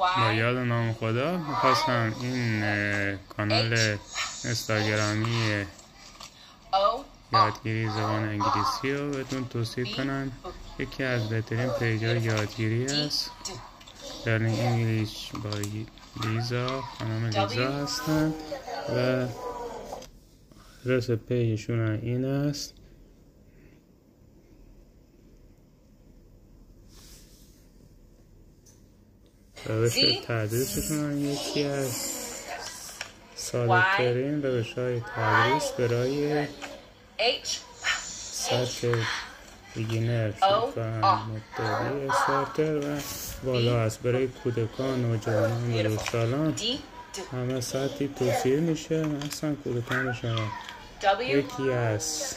با یاد نام خدا میخواستم این کانال اینستاگرامی یادگیری زبان انگلیسی رو بهتون توصیف کنم. یکی از بهترین پیج‌های یادگیری است. لرنینگ انگلیش با لیزا، خانم لیزا هستن و آدرس پیجشون این است. روش تدریسشون یکی از ساده‌ترین روش‌های تدریس برای سطح بیگینر و مبتدی استارتر و بالا است. برای کودکان، نوجوانان، بزرگسالان همه سطحی توصیه میشه، مثلا کودکان شما. یکی از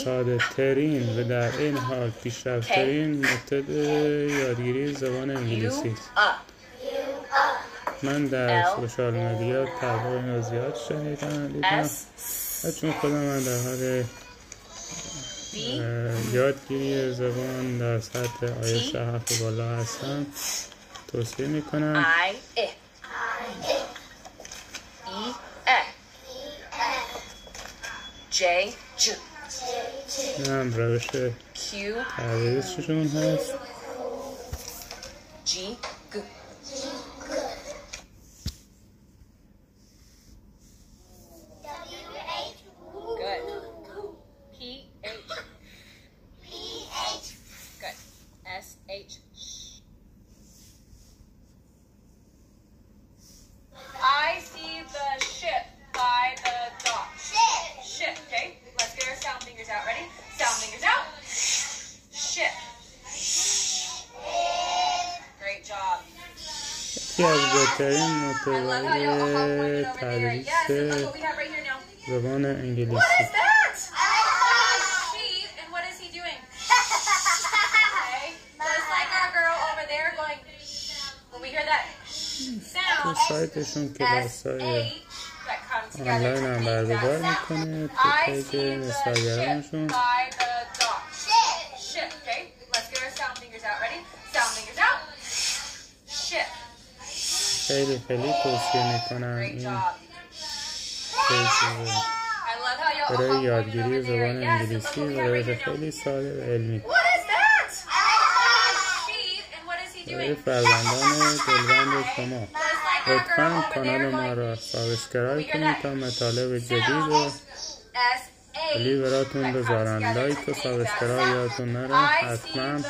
ساده ترین و در این حال پیشرفت ترین متد یادگیری زبان انگلیسی است. من در سوشال مدیا تقریبا زیاد شنیدم دیدم و چون خودم من در حال یادگیری زبان در سطح آیلتس هفت بالا هستم توصیه میکنم. این هم روش تدریسشون هست. I see the ship by the dock. Ship, okay? Let's get our sound fingers out. Ready? Sound fingers out. Ship. Great job. یکی از بهترین متدهای تدریس زبان انگلیسی. What is that? Sheep, and what is he doing? Okay, just like our girl over there going, when we hear that تو sound, سایتشون کلاس‌های that comes together آنلاین to هم make برگزار that sound. میکنه. تو I پیج see the اینستاگرامشون ship by the dock. Ship, okay? Let's get our sound fingers out. Ready? Sound fingers out. Ship. خیلی توصیه میکنم Great این job. پیج I love how y'all برای all یادگیری pointed over there. زبان Yes, انگلیسی look what we و have right روش here now. خیلی ساده و علمی. What is that? Sheep, and what is he برای doing? فرزندان دلبند شما Just like our girl لطفاً over کانال there ما going, را سابسکرایب کنید تا مطالب جدید و S-A کلی براتون بذارن. لایک و سابسکرایب یادتون نره حتما.